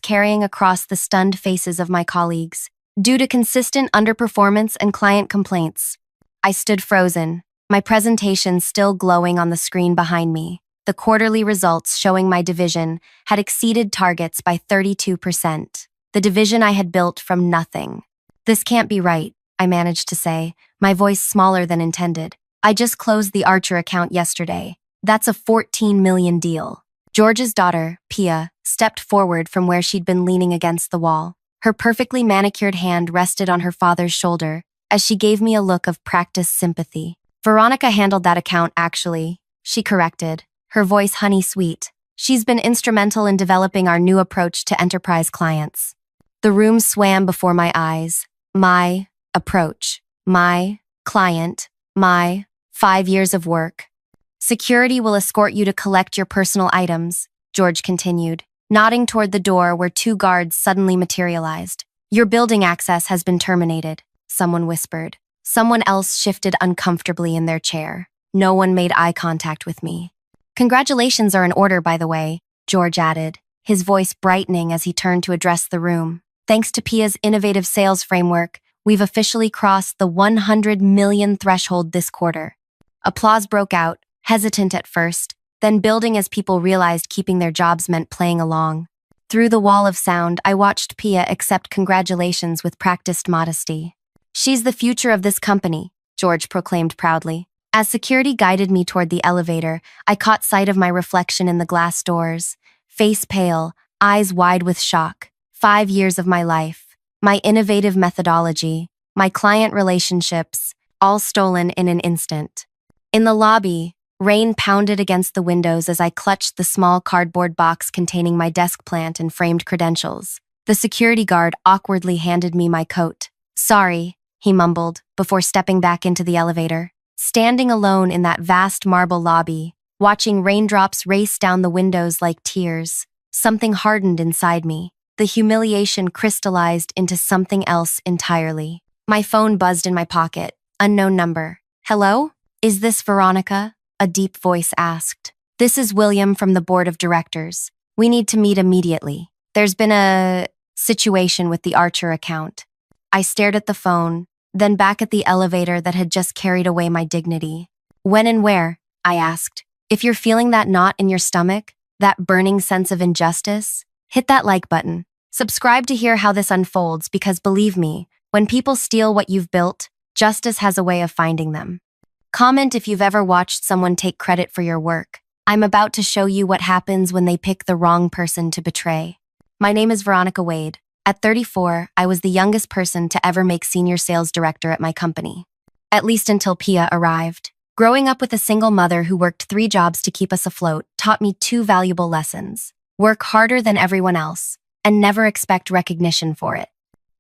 carrying across the stunned faces of my colleagues. Due to consistent underperformance and client complaints, I stood frozen, my presentation still glowing on the screen behind me. The quarterly results showing my division had exceeded targets by 32%. The division I had built from nothing. "This can't be right," I managed to say, my voice smaller than intended. "I just closed the Archer account yesterday. That's a 14 million deal." George's daughter, Pia, stepped forward from where she'd been leaning against the wall. Her perfectly manicured hand rested on her father's shoulder as she gave me a look of practiced sympathy. "Veronica handled that account, actually," she corrected, her voice honey-sweet. "She's been instrumental in developing our new approach to enterprise clients." The room swam before my eyes. My approach, my client, my 5 years of work. "Security will escort you to collect your personal items," George continued, nodding toward the door where 2 guards suddenly materialized. "Your building access has been terminated," someone whispered. Someone else shifted uncomfortably in their chair. No one made eye contact with me. "Congratulations are in order, by the way," George added, his voice brightening as he turned to address the room. "Thanks to Pia's innovative sales framework, we've officially crossed the 100 million threshold this quarter." Applause broke out, hesitant at first, then building as people realized keeping their jobs meant playing along. Through the wall of sound, I watched Pia accept congratulations with practiced modesty. "She's the future of this company," George proclaimed proudly. As security guided me toward the elevator, I caught sight of my reflection in the glass doors. Face pale, eyes wide with shock. 5 years of my life, my innovative methodology, my client relationships, all stolen in an instant. In the lobby, rain pounded against the windows as I clutched the small cardboard box containing my desk plant and framed credentials. The security guard awkwardly handed me my coat. "Sorry," he mumbled, before stepping back into the elevator. Standing alone in that vast marble lobby, watching raindrops race down the windows like tears, something hardened inside me. The humiliation crystallized into something else entirely. My phone buzzed in my pocket. Unknown number. "Hello? Is this Veronica?" a deep voice asked. "This is William from the board of directors. We need to meet immediately. There's been a situation with the Archer account." I stared at the phone, then back at the elevator that had just carried away my dignity. "When and where?" I asked. If you're feeling that knot in your stomach, that burning sense of injustice, hit that like button. Subscribe to hear how this unfolds because believe me, when people steal what you've built, justice has a way of finding them. Comment if you've ever watched someone take credit for your work. I'm about to show you what happens when they pick the wrong person to betray. My name is Veronica Wade. At 34, I was the youngest person to ever make senior sales director at my company. At least until Pia arrived. Growing up with a single mother who worked 3 jobs to keep us afloat taught me 2 valuable lessons. Work harder than everyone else, and never expect recognition for it.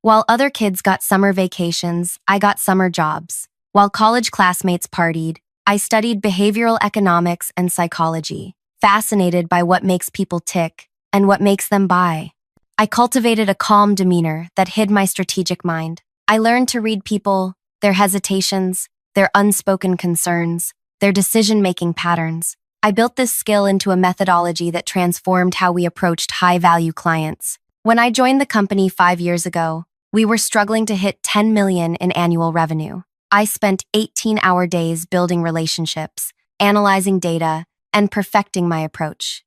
While other kids got summer vacations, I got summer jobs. While college classmates partied, I studied behavioral economics and psychology, fascinated by what makes people tick and what makes them buy. I cultivated a calm demeanor that hid my strategic mind. I learned to read people, their hesitations, their unspoken concerns, their decision-making patterns. I built this skill into a methodology that transformed how we approached high-value clients. When I joined the company 5 years ago, we were struggling to hit 10 million in annual revenue. I spent 18-hour days building relationships, analyzing data, and perfecting my approach.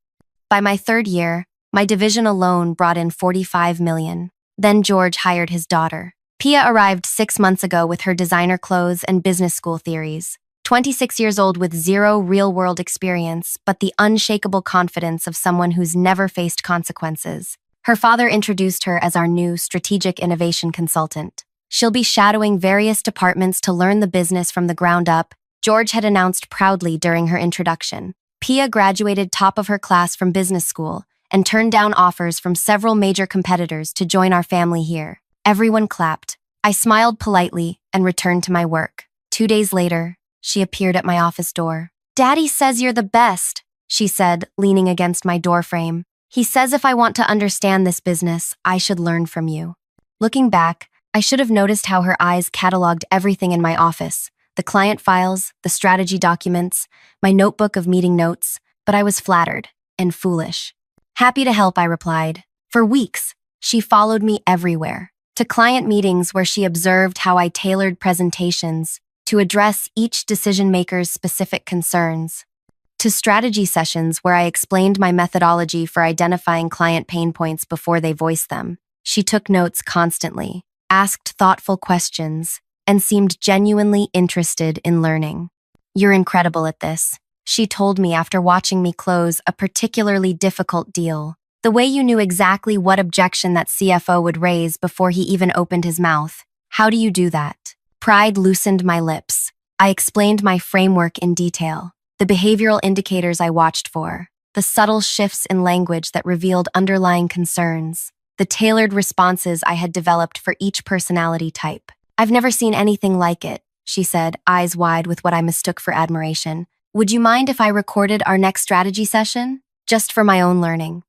By my 3rd year, my division alone brought in 45 million. Then George hired his daughter. Pia arrived 6 months ago with her designer clothes and business school theories. 26 years old with 0 real-world experience, but the unshakable confidence of someone who's never faced consequences. Her father introduced her as our new strategic innovation consultant. She'll be shadowing various departments to learn the business from the ground up, George had announced proudly during her introduction. Pia graduated top of her class from business school and turned down offers from several major competitors to join our family here. Everyone clapped. I smiled politely and returned to my work. 2 days later, she appeared at my office door. "Daddy says you're the best," she said, leaning against my doorframe. "He says if I want to understand this business, I should learn from you." Looking back, I should have noticed how her eyes cataloged everything in my office, the client files, the strategy documents, my notebook of meeting notes, but I was flattered and foolish. "Happy to help," I replied, For weeks, she followed me everywhere, to client meetings where she observed how I tailored presentations to address each decision-maker's specific concerns, to strategy sessions where I explained my methodology for identifying client pain points before they voiced them. She took notes constantly, asked thoughtful questions, and seemed genuinely interested in learning. "You're incredible at this," she told me after watching me close a particularly difficult deal. "The way you knew exactly what objection that CFO would raise before he even opened his mouth. How do you do that?" Pride loosened my lips. I explained my framework in detail, the behavioral indicators I watched for, the subtle shifts in language that revealed underlying concerns, the tailored responses I had developed for each personality type. "I've never seen anything like it," she said, eyes wide with what I mistook for admiration. "Would you mind if I recorded our next strategy session? Just for my own learning."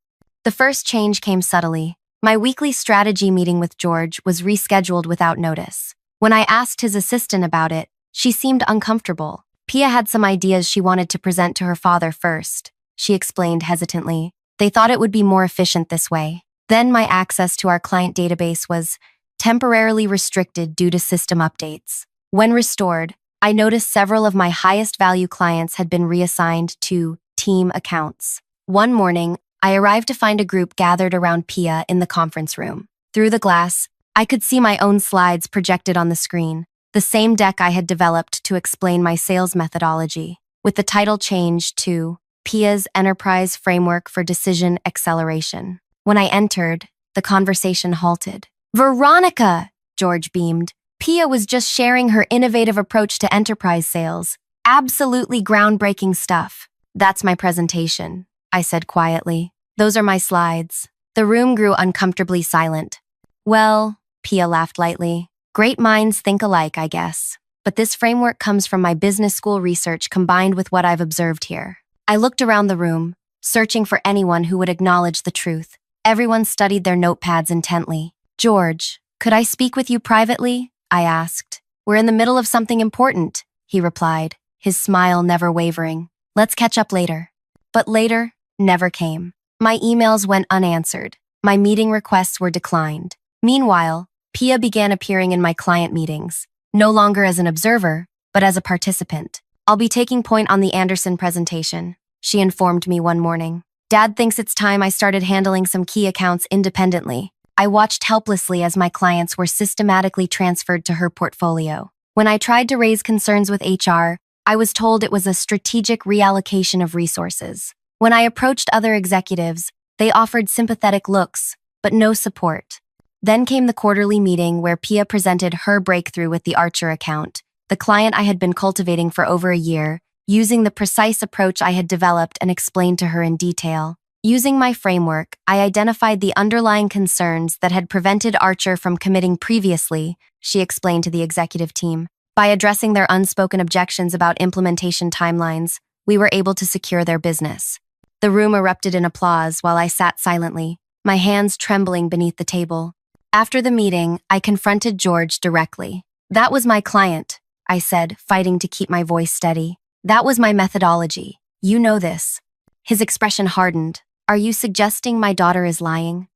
The first change came subtly. My weekly strategy meeting with George was rescheduled without notice. When I asked his assistant about it, she seemed uncomfortable. "Pia had some ideas she wanted to present to her father first," she explained hesitantly. "They thought it would be more efficient this way." Then my access to our client database was temporarily restricted due to system updates. When restored, I noticed several of my highest value clients had been reassigned to team accounts. One morning, I arrived to find a group gathered around Pia in the conference room. Through the glass, I could see my own slides projected on the screen, the same deck I had developed to explain my sales methodology, with the title changed to Pia's Enterprise Framework for Decision Acceleration. When I entered, the conversation halted. "Veronica!" George beamed. "Pia was just sharing her innovative approach to enterprise sales. Absolutely groundbreaking stuff." "That's my presentation," I said quietly. "Those are my slides." The room grew uncomfortably silent. "Well," Pia laughed lightly, "great minds think alike, I guess. But this framework comes from my business school research combined with what I've observed here." I looked around the room, searching for anyone who would acknowledge the truth. Everyone studied their notepads intently. "George, could I speak with you privately?" I asked. "We're in the middle of something important," he replied, his smile never wavering. "Let's catch up later." But later never came. My emails went unanswered. My meeting requests were declined. Meanwhile, Pia began appearing in my client meetings, no longer as an observer, but as a participant. "I'll be taking point on the Anderson presentation," she informed me one morning. "Dad thinks it's time I started handling some key accounts independently." I watched helplessly as my clients were systematically transferred to her portfolio. When I tried to raise concerns with HR, I was told it was a strategic reallocation of resources. When I approached other executives, they offered sympathetic looks, but no support. Then came the quarterly meeting where Pia presented her breakthrough with the Archer account, the client I had been cultivating for over a year, using the precise approach I had developed and explained to her in detail. Using my framework, I identified the underlying concerns that had prevented Archer from committing previously, she explained to the executive team. By addressing their unspoken objections about implementation timelines, we were able to secure their business. The room erupted in applause while I sat silently, my hands trembling beneath the table. After the meeting, I confronted George directly. "That was my client," I said, fighting to keep my voice steady. "That was my methodology. You know this." His expression hardened. "Are you suggesting my daughter is lying?"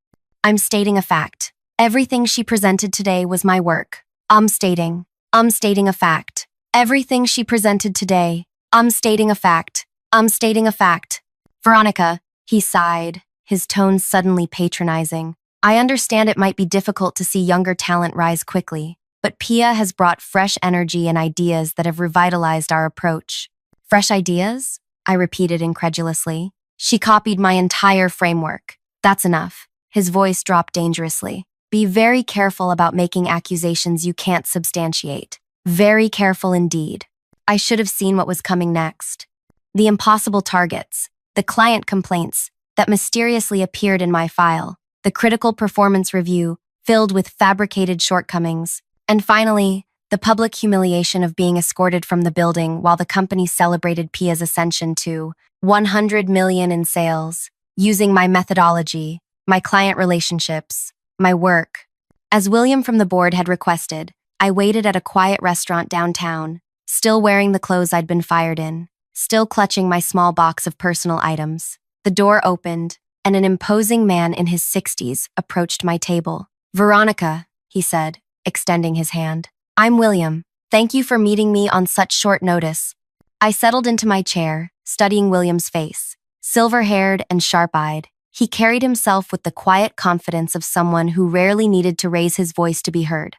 "I'm stating a fact. Everything she presented today was my work. I'm stating a fact. Everything she presented today. I'm stating a fact. I'm stating a fact." "Veronica," he sighed, his tone suddenly patronizing. "I understand it might be difficult to see younger talent rise quickly, but Pia has brought fresh energy and ideas that have revitalized our approach." "Fresh ideas?" I repeated incredulously. "She copied my entire framework." "That's enough." His voice dropped dangerously. "Be very careful about making accusations you can't substantiate. Very careful indeed." I should have seen what was coming next. The impossible targets, the client complaints that mysteriously appeared in my file, the critical performance review filled with fabricated shortcomings, and finally, the public humiliation of being escorted from the building while the company celebrated Pia's ascension to 100 million in sales, using my methodology, my client relationships, my work. As William from the board had requested, I waited at a quiet restaurant downtown, still wearing the clothes I'd been fired in, still clutching my small box of personal items. The door opened, and an imposing man in his 60s approached my table. "Veronica," he said, extending his hand. "I'm William. Thank you for meeting me on such short notice." I settled into my chair, studying William's face. Silver-haired and sharp-eyed, he carried himself with the quiet confidence of someone who rarely needed to raise his voice to be heard.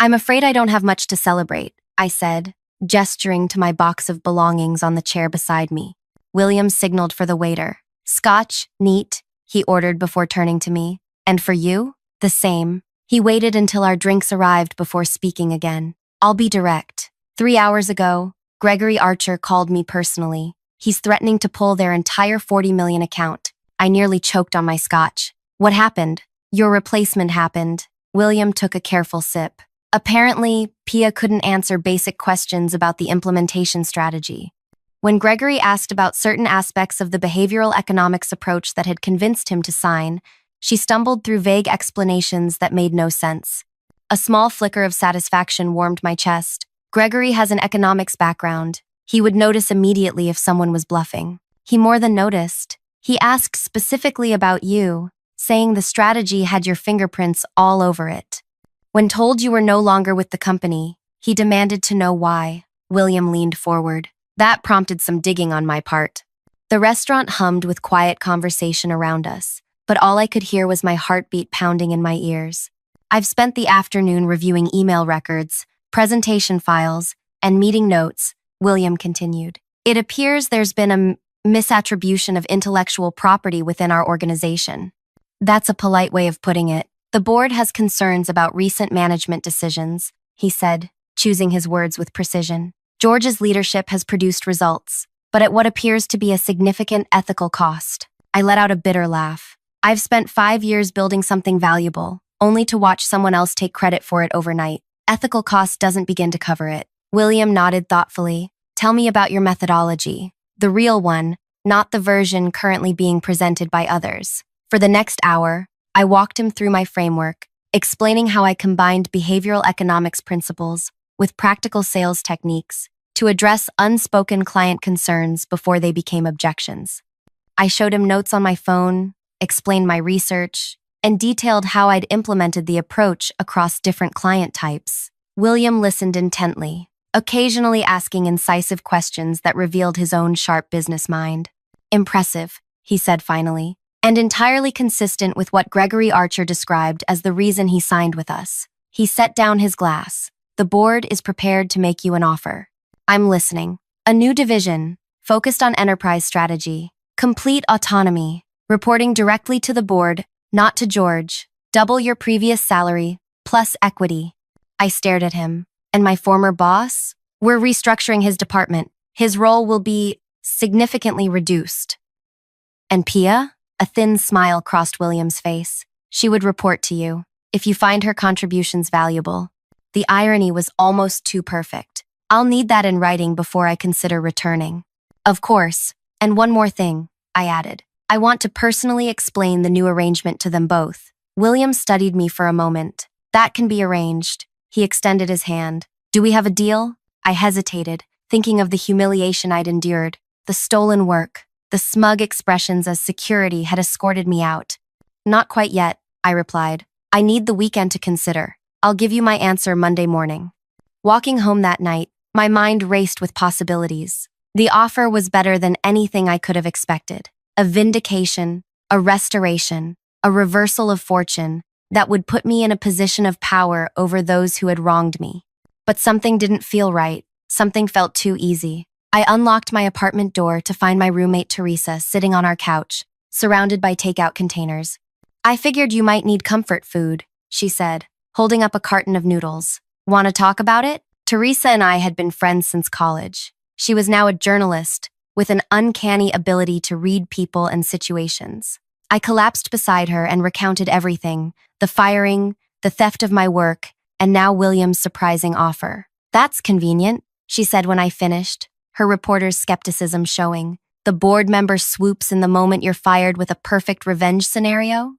"I'm afraid I don't have much to celebrate," I said, gesturing to my box of belongings on the chair beside me. William signaled for the waiter. "Scotch, neat," he ordered before turning to me. "And for you?" "The same." He waited until our drinks arrived before speaking again. "I'll be direct. 3 hours ago, Gregory Archer called me personally. He's threatening to pull their entire 40 million account." I nearly choked on my scotch. "What happened?" "Your replacement happened." William took a careful sip. "Apparently, Pia couldn't answer basic questions about the implementation strategy. When Gregory asked about certain aspects of the behavioral economics approach that had convinced him to sign, she stumbled through vague explanations that made no sense." A small flicker of satisfaction warmed my chest. Gregory has an economics background. He would notice immediately if someone was bluffing. He more than noticed. He asked specifically about you, saying the strategy had your fingerprints all over it. When told you were no longer with the company, he demanded to know why. William leaned forward. That prompted some digging on my part. The restaurant hummed with quiet conversation around us, but all I could hear was my heartbeat pounding in my ears. "I've spent the afternoon reviewing email records, presentation files, and meeting notes," William continued. "It appears there's been a misattribution of intellectual property within our organization." "That's a polite way of putting it. The board has concerns about recent management decisions," he said, choosing his words with precision. "George's leadership has produced results, but at what appears to be a significant ethical cost." I let out a bitter laugh. "I've spent 5 years building something valuable, only to watch someone else take credit for it overnight. Ethical cost doesn't begin to cover it." William nodded thoughtfully. "Tell me about your methodology. The real one, not the version currently being presented by others." For the next hour, I walked him through my framework, explaining how I combined behavioral economics principles with practical sales techniques to address unspoken client concerns before they became objections. I showed him notes on my phone, explained my research, and detailed how I'd implemented the approach across different client types. William listened intently, occasionally asking incisive questions that revealed his own sharp business mind. "Impressive," he said finally, "and entirely consistent with what Gregory Archer described as the reason he signed with us." He set down his glass. "The board is prepared to make you an offer." "I'm listening." "A new division, focused on enterprise strategy, complete autonomy, reporting directly to the board, not to George, double your previous salary, plus equity." I stared at him. "And my former boss?" "We're restructuring his department. His role will be significantly reduced." "And Pia?" A thin smile crossed William's face. "She would report to you, if you find her contributions valuable." The irony was almost too perfect. "I'll need that in writing before I consider returning." "Of course. And one more thing," I added. "I want to personally explain the new arrangement to them both." William studied me for a moment. "That can be arranged." He extended his hand. "Do we have a deal?" I hesitated, thinking of the humiliation I'd endured, the stolen work, the smug expressions as security had escorted me out. "Not quite yet," I replied. "I need the weekend to consider. I'll give you my answer Monday morning." Walking home that night, my mind raced with possibilities. The offer was better than anything I could have expected. A vindication, a restoration, a reversal of fortune that would put me in a position of power over those who had wronged me. But something didn't feel right. Something felt too easy. I unlocked my apartment door to find my roommate Teresa sitting on our couch, surrounded by takeout containers. "I figured you might need comfort food," she said, holding up a carton of noodles. "Want to talk about it?" Teresa and I had been friends since college. She was now a journalist with an uncanny ability to read people and situations. I collapsed beside her and recounted everything, the firing, the theft of my work, and now William's surprising offer. "That's convenient," she said when I finished, her reporter's skepticism showing. "The board member swoops in the moment you're fired with a perfect revenge scenario?"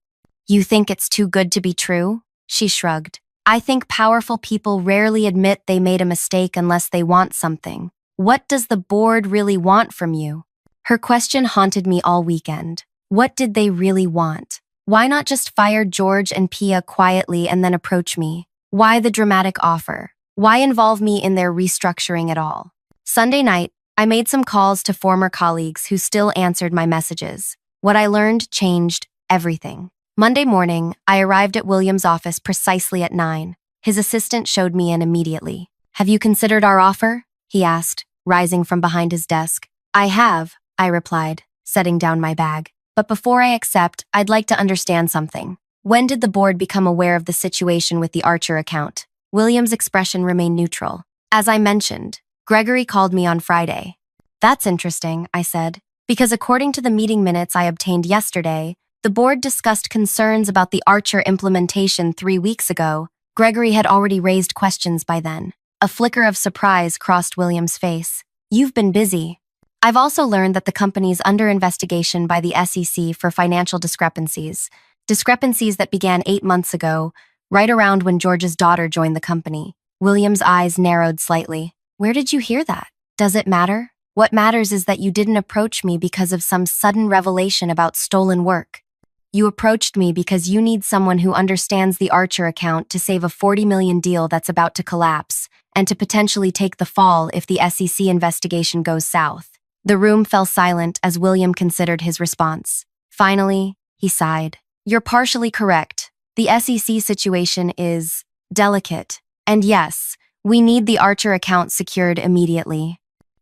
"You think it's too good to be true?" She shrugged. "I think powerful people rarely admit they made a mistake unless they want something. What does the board really want from you?" Her question haunted me all weekend. What did they really want? Why not just fire George and Pia quietly and then approach me? Why the dramatic offer? Why involve me in their restructuring at all? Sunday night, I made some calls to former colleagues who still answered my messages. What I learned changed everything. Monday morning, I arrived at William's office precisely at 9. His assistant showed me in immediately. "Have you considered our offer?" he asked, rising from behind his desk. "I have," I replied, setting down my bag. "But before I accept, I'd like to understand something. When did the board become aware of the situation with the Archer account?" William's expression remained neutral. "As I mentioned, Gregory called me on Friday." "That's interesting," I said, "because according to the meeting minutes I obtained yesterday, the board discussed concerns about the Archer implementation 3 weeks ago. Gregory had already raised questions by then." A flicker of surprise crossed William's face. "You've been busy." "I've also learned that the company's under investigation by the SEC for financial discrepancies that began 8 months ago, right around when George's daughter joined the company." William's eyes narrowed slightly. "Where did you hear that? Does it matter? What matters is that you didn't approach me because of some sudden revelation about stolen work. You approached me because you need someone who understands the Archer account to save a $40 million deal that's about to collapse, and to potentially take the fall if the SEC investigation goes south." The room fell silent as William considered his response. Finally, he sighed. "You're partially correct. The SEC situation is delicate. And yes, we need the Archer account secured immediately.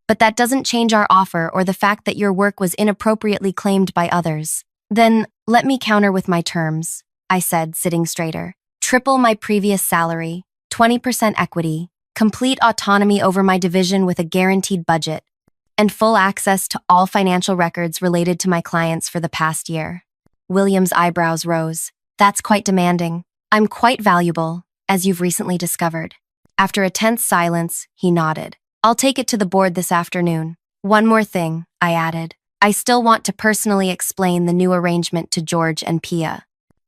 But that doesn't change our offer or the fact that your work was inappropriately claimed by others." "Then, let me counter with my terms," I said, sitting straighter. "Triple my previous salary, 20% equity, complete autonomy over my division with a guaranteed budget, and full access to all financial records related to my clients for the past year." William's eyebrows rose. "That's quite demanding. I'm quite valuable, as you've recently discovered." After a tense silence, he nodded. "I'll take it to the board this afternoon." "One more thing," I added. "I still want to personally explain the new arrangement to George and Pia."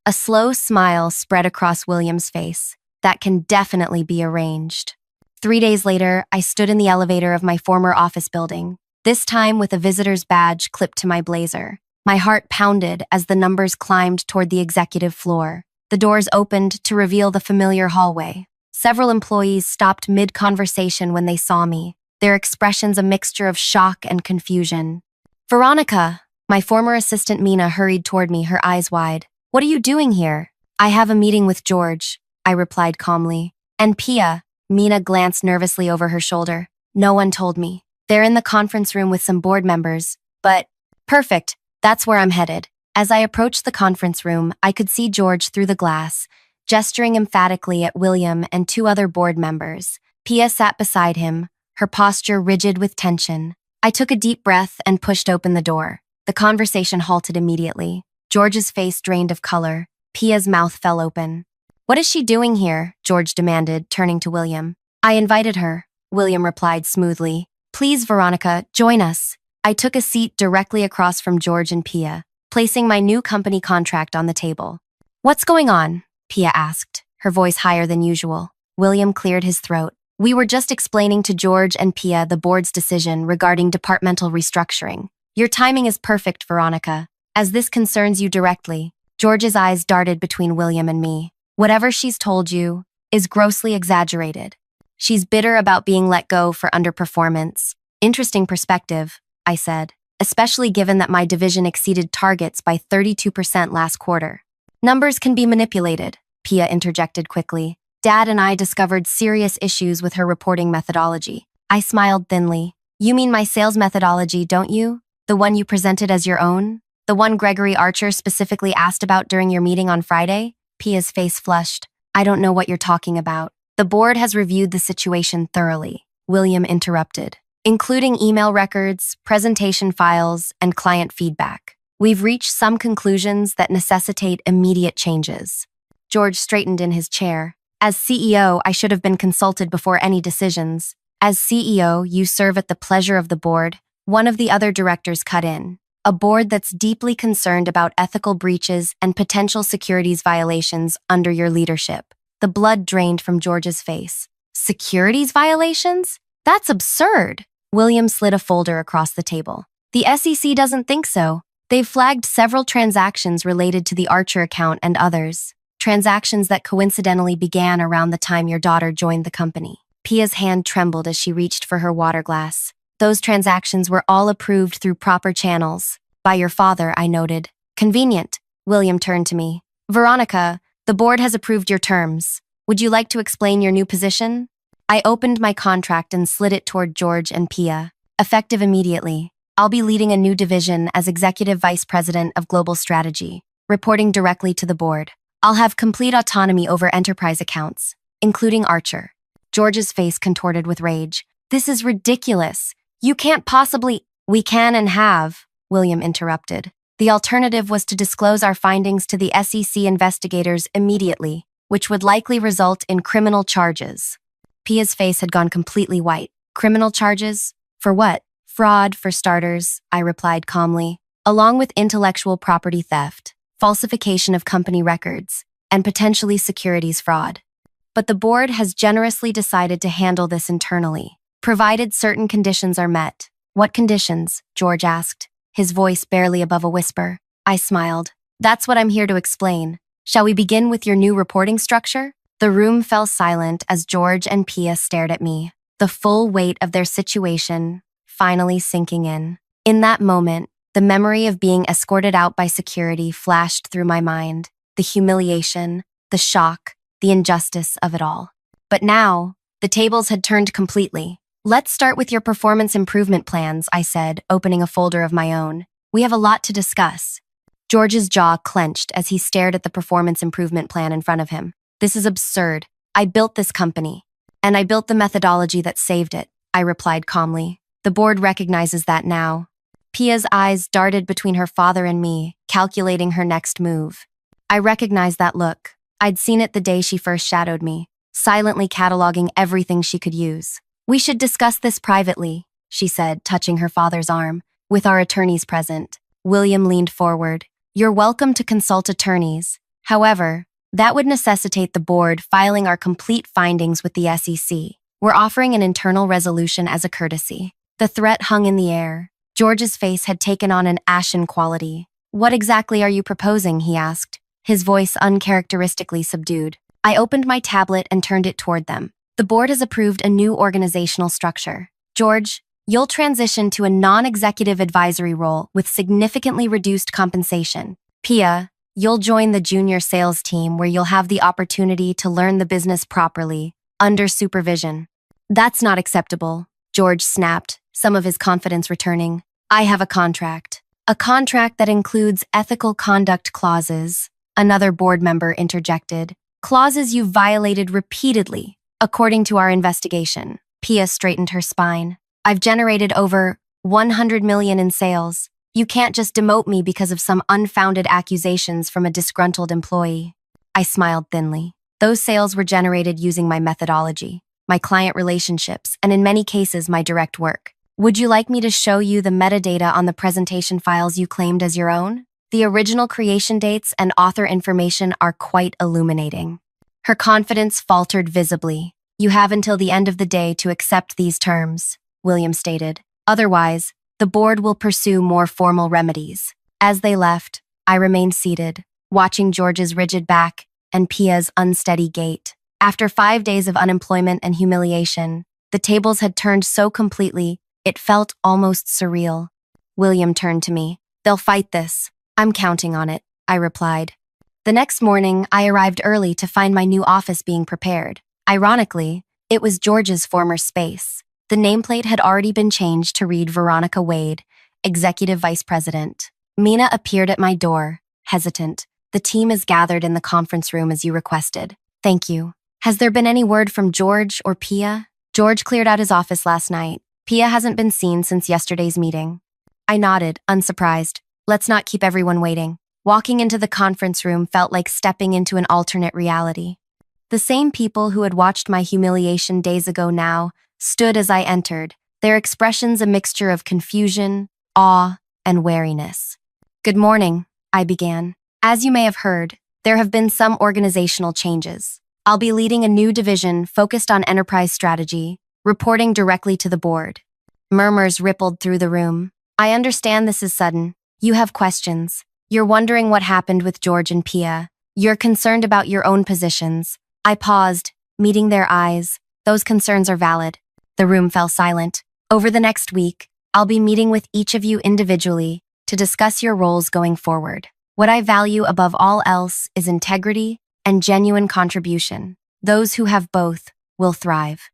A slow smile spread across William's face. "That can definitely be arranged." 3 days later, I stood in the elevator of my former office building, this time with a visitor's badge clipped to my blazer. My heart pounded as the numbers climbed toward the executive floor. The doors opened to reveal the familiar hallway. Several employees stopped mid-conversation when they saw me, their expressions a mixture of shock and confusion. "Veronica!" My former assistant Mina hurried toward me, her eyes wide. "What are you doing here?" "I have a meeting with George," I replied calmly. "And Pia?" Mina glanced nervously over her shoulder. "No one told me. They're in the conference room with some board members, but—" "Perfect. That's where I'm headed." As I approached the conference room, I could see George through the glass, gesturing emphatically at William and 2 other board members. Pia sat beside him, her posture rigid with tension. I took a deep breath and pushed open the door. The conversation halted immediately. George's face drained of color. Pia's mouth fell open. "What is she doing here?" George demanded, turning to William. "I invited her," William replied smoothly. "Please, Veronica, join us." I took a seat directly across from George and Pia, placing my new company contract on the table. "What's going on?" Pia asked, her voice higher than usual. William cleared his throat. "We were just explaining to George and Pia the board's decision regarding departmental restructuring. Your timing is perfect, Veronica, as this concerns you directly." George's eyes darted between William and me. "Whatever she's told you is grossly exaggerated. She's bitter about being let go for underperformance." "Interesting perspective," I said, "especially given that my division exceeded targets by 32% last quarter." "Numbers can be manipulated," Pia interjected quickly. "Dad and I discovered serious issues with her reporting methodology." I smiled thinly. "You mean my sales methodology, don't you? The one you presented as your own? The one Gregory Archer specifically asked about during your meeting on Friday?" Pia's face flushed. "I don't know what you're talking about." "The board has reviewed the situation thoroughly," William interrupted, "including email records, presentation files, and client feedback. We've reached some conclusions that necessitate immediate changes." George straightened in his chair. "As CEO, I should have been consulted before any decisions." "As CEO, you serve at the pleasure of the board," one of the other directors cut in. "A board that's deeply concerned about ethical breaches and potential securities violations under your leadership." The blood drained from George's face. "Securities violations? That's absurd." William slid a folder across the table. "The SEC doesn't think so. They've flagged several transactions related to the Archer account and others, transactions that coincidentally began around the time your daughter joined the company. Pia's hand trembled as she reached for her water glass. Those transactions were all approved through proper channels. By your father, I noted. Convenient. William turned to me. Veronica, the board has approved your terms. Would you like to explain your new position? I opened my contract and slid it toward George and Pia. Effective immediately. I'll be leading a new division as Executive Vice President of Global Strategy, reporting directly to the board. I'll have complete autonomy over enterprise accounts, including Archer. George's face contorted with rage. This is ridiculous. You can't possibly— We can and have, William interrupted. The alternative was to disclose our findings to the SEC investigators immediately, which would likely result in criminal charges. Pia's face had gone completely white. Criminal charges? For what? Fraud, for starters, I replied calmly, along with intellectual property theft, falsification of company records, and potentially securities fraud. But the board has generously decided to handle this internally, provided certain conditions are met. What conditions? George asked, his voice barely above a whisper. I smiled. That's what I'm here to explain. Shall we begin with your new reporting structure? The room fell silent as George and Pia stared at me, the full weight of their situation finally sinking in. In that moment, the memory of being escorted out by security flashed through my mind, the humiliation, the shock, the injustice of it all. But now, the tables had turned completely. Let's start with your performance improvement plans, I said, opening a folder of my own. We have a lot to discuss. George's jaw clenched as he stared at the performance improvement plan in front of him. This is absurd. I built this company, and I built the methodology that saved it, I replied calmly. The board recognizes that now. Pia's eyes darted between her father and me, calculating her next move. I recognized that look. I'd seen it the day she first shadowed me, silently cataloging everything she could use. We should discuss this privately, she said, touching her father's arm, with our attorneys present. William leaned forward. You're welcome to consult attorneys. However, that would necessitate the board filing our complete findings with the SEC. We're offering an internal resolution as a courtesy. The threat hung in the air. George's face had taken on an ashen quality. What exactly are you proposing? He asked, his voice uncharacteristically subdued. I opened my tablet and turned it toward them. The board has approved a new organizational structure. George, you'll transition to a non-executive advisory role with significantly reduced compensation. Pia, you'll join the junior sales team where you'll have the opportunity to learn the business properly, under supervision. That's not acceptable, George snapped, some of his confidence returning. I have a contract. A contract that includes ethical conduct clauses, another board member interjected. Clauses you violated repeatedly, according to our investigation. Pia straightened her spine. I've generated over 100 million in sales. You can't just demote me because of some unfounded accusations from a disgruntled employee. I smiled thinly. Those sales were generated using my methodology, my client relationships, and in many cases, my direct work. Would you like me to show you the metadata on the presentation files you claimed as your own? The original creation dates and author information are quite illuminating. Her confidence faltered visibly. You have until the end of the day to accept these terms, William stated. Otherwise, the board will pursue more formal remedies. As they left, I remained seated, watching George's rigid back and Pia's unsteady gait. After 5 days of unemployment and humiliation, the tables had turned so completely, it felt almost surreal. William turned to me. They'll fight this. I'm counting on it, I replied. The next morning, I arrived early to find my new office being prepared. Ironically, it was George's former space. The nameplate had already been changed to read Veronica Wade, Executive Vice President. Mina appeared at my door, hesitant. The team is gathered in the conference room as you requested. Thank you. Has there been any word from George or Pia? George cleared out his office last night. Pia hasn't been seen since yesterday's meeting. I nodded, unsurprised. Let's not keep everyone waiting. Walking into the conference room felt like stepping into an alternate reality. The same people who had watched my humiliation days ago now stood as I entered, their expressions a mixture of confusion, awe, and wariness. Good morning, I began. As you may have heard, there have been some organizational changes. I'll be leading a new division focused on enterprise strategy, reporting directly to the board. Murmurs rippled through the room. I understand this is sudden. You have questions. You're wondering what happened with George and Pia. You're concerned about your own positions. I paused, meeting their eyes. Those concerns are valid. The room fell silent. Over the next week, I'll be meeting with each of you individually to discuss your roles going forward. What I value above all else is integrity and genuine contribution. Those who have both will thrive.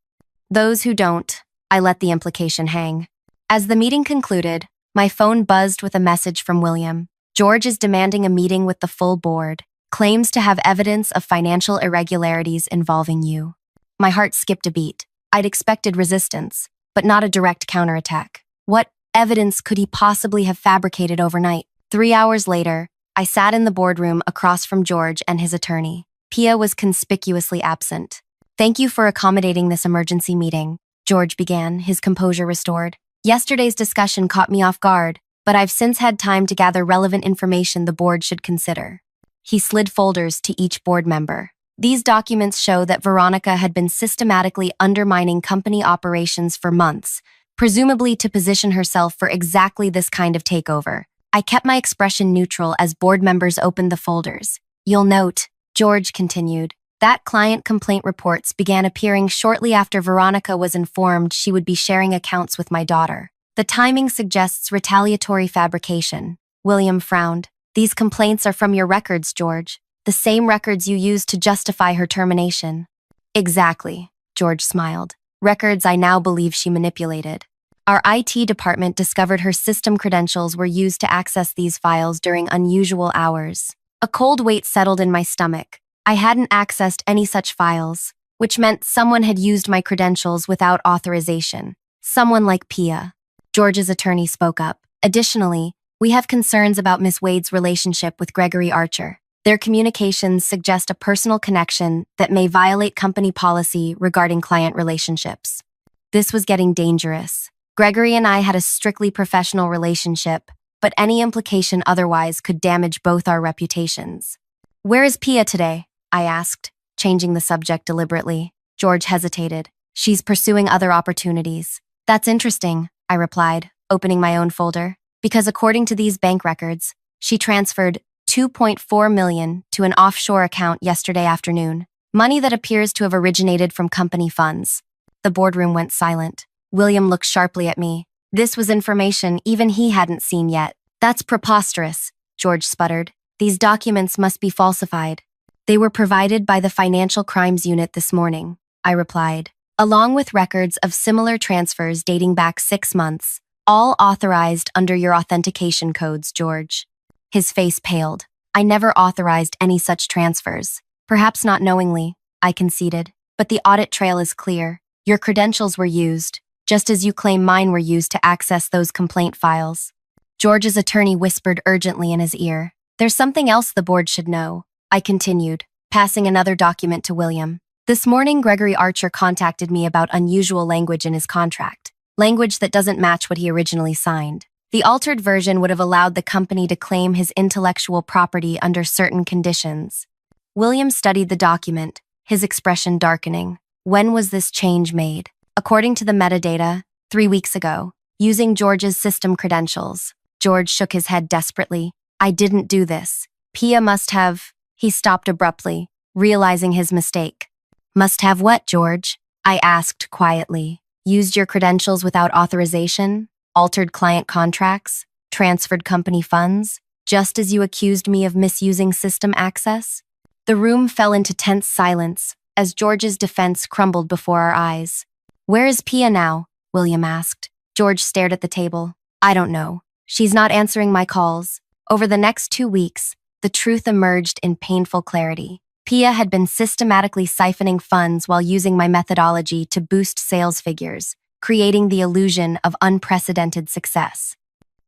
Those who don't, I let the implication hang. As the meeting concluded, my phone buzzed with a message from William. George is demanding a meeting with the full board, claims to have evidence of financial irregularities involving you. My heart skipped a beat. I'd expected resistance, but not a direct counterattack. What evidence could he possibly have fabricated overnight? 3 hours later, I sat in the boardroom across from George and his attorney. Pia was conspicuously absent. Thank you for accommodating this emergency meeting, George began, his composure restored. Yesterday's discussion caught me off guard, but I've since had time to gather relevant information the board should consider. He slid folders to each board member. These documents show that Veronica had been systematically undermining company operations for months, presumably to position herself for exactly this kind of takeover. I kept my expression neutral as board members opened the folders. You'll note, George continued, that client complaint reports began appearing shortly after Veronica was informed she would be sharing accounts with my daughter. The timing suggests retaliatory fabrication. William frowned. These complaints are from your records, George. The same records you used to justify her termination. Exactly, George smiled. Records I now believe she manipulated. Our IT department discovered her system credentials were used to access these files during unusual hours. A cold weight settled in my stomach. I hadn't accessed any such files, which meant someone had used my credentials without authorization. Someone like Pia. George's attorney spoke up. Additionally, we have concerns about Miss Wade's relationship with Gregory Archer. Their communications suggest a personal connection that may violate company policy regarding client relationships. This was getting dangerous. Gregory and I had a strictly professional relationship, but any implication otherwise could damage both our reputations. Where is Pia today? I asked, changing the subject deliberately. George hesitated. She's pursuing other opportunities. That's interesting, I replied, opening my own folder, because according to these bank records, she transferred $2.4 million to an offshore account yesterday afternoon, money that appears to have originated from company funds. The boardroom went silent. William looked sharply at me. This was information even he hadn't seen yet. That's preposterous, George sputtered. These documents must be falsified. They were provided by the Financial Crimes Unit this morning, I replied, along with records of similar transfers dating back 6 months, all authorized under your authentication codes, George. His face paled. I never authorized any such transfers. Perhaps not knowingly, I conceded, but the audit trail is clear. Your credentials were used, just as you claim mine were used to access those complaint files. George's attorney whispered urgently in his ear. There's something else the board should know, I continued, passing another document to William. This morning, Gregory Archer contacted me about unusual language in his contract, language that doesn't match what he originally signed. The altered version would have allowed the company to claim his intellectual property under certain conditions. William studied the document, his expression darkening. When was this change made? According to the metadata, 3 weeks ago, using George's system credentials. George shook his head desperately. I didn't do this. Pia must have... He stopped abruptly, realizing his mistake. Must have what, George? I asked quietly. Used your credentials without authorization? Altered client contracts? Transferred company funds? Just as you accused me of misusing system access? The room fell into tense silence as George's defense crumbled before our eyes. Where is Pia now? William asked. George stared at the table. I don't know. She's not answering my calls. Over the next 2 weeks, the truth emerged in painful clarity. Pia had been systematically siphoning funds while using my methodology to boost sales figures, creating the illusion of unprecedented success.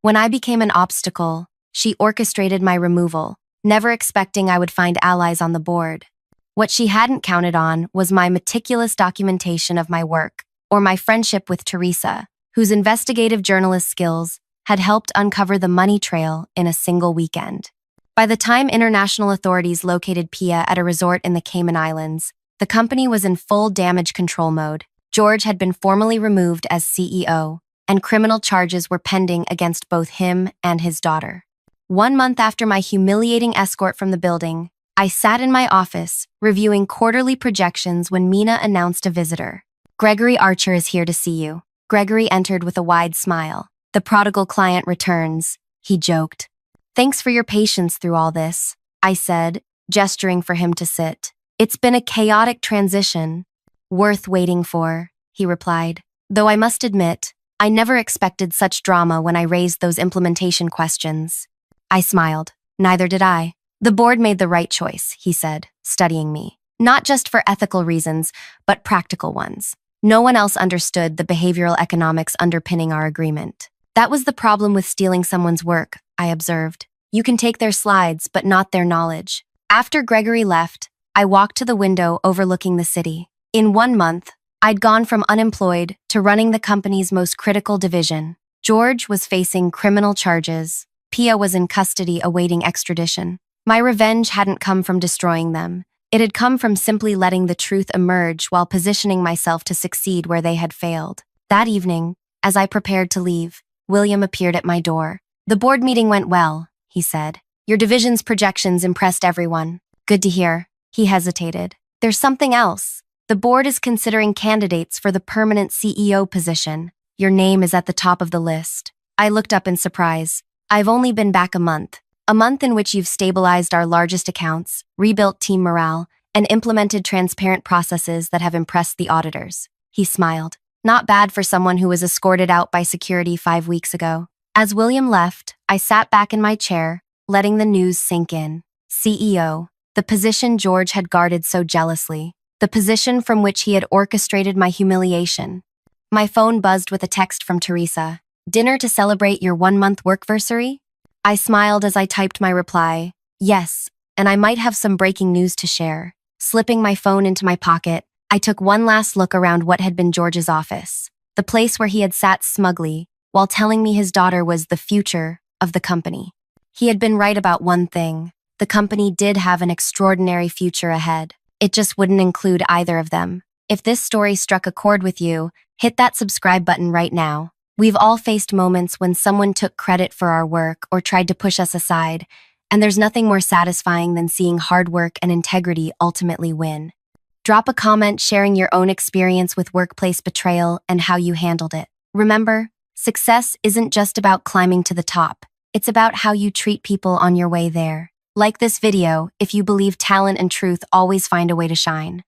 When I became an obstacle, she orchestrated my removal, never expecting I would find allies on the board. What she hadn't counted on was my meticulous documentation of my work, or my friendship with Teresa, whose investigative journalist skills had helped uncover the money trail in a single weekend. By the time international authorities located Pia at a resort in the Cayman Islands, the company was in full damage control mode. George had been formally removed as CEO, and criminal charges were pending against both him and his daughter. 1 month after my humiliating escort from the building, I sat in my office, reviewing quarterly projections when Mina announced a visitor. "Gregory Archer is here to see you." Gregory entered with a wide smile. "The prodigal client returns," he joked. "Thanks for your patience through all this," I said, gesturing for him to sit. "It's been a chaotic transition." "Worth waiting for," he replied. Though I must admit, I never expected such drama when I raised those implementation questions. I smiled. "Neither did I." "The board made the right choice," he said, studying me. "Not just for ethical reasons, but practical ones. No one else understood the behavioral economics underpinning our agreement." "That was the problem with stealing someone's work," I observed. "You can take their slides, but not their knowledge." After Gregory left, I walked to the window overlooking the city. In 1 month, I'd gone from unemployed to running the company's most critical division. George was facing criminal charges. Pia was in custody awaiting extradition. My revenge hadn't come from destroying them. It had come from simply letting the truth emerge while positioning myself to succeed where they had failed. That evening, as I prepared to leave, William appeared at my door. "The board meeting went well," he said. "Your division's projections impressed everyone." "Good to hear." He hesitated. "There's something else. The board is considering candidates for the permanent CEO position. Your name is at the top of the list." I looked up in surprise. "I've only been back a month in which you've stabilized our largest accounts, rebuilt team morale, and implemented transparent processes that have impressed the auditors." He smiled. "Not bad for someone who was escorted out by security 5 weeks ago." As William left, I sat back in my chair, letting the news sink in. CEO, the position George had guarded so jealously, the position from which he had orchestrated my humiliation. My phone buzzed with a text from Teresa. "Dinner to celebrate your 1-month workversary?" I smiled as I typed my reply. "Yes, and I might have some breaking news to share." Slipping my phone into my pocket, I took one last look around what had been George's office, the place where he had sat smugly while telling me his daughter was the future of the company. He had been right about one thing. The company did have an extraordinary future ahead. It just wouldn't include either of them. If this story struck a chord with you, hit that subscribe button right now. We've all faced moments when someone took credit for our work or tried to push us aside, and there's nothing more satisfying than seeing hard work and integrity ultimately win. Drop a comment sharing your own experience with workplace betrayal and how you handled it. Remember, success isn't just about climbing to the top. It's about how you treat people on your way there. Like this video if you believe talent and truth always find a way to shine.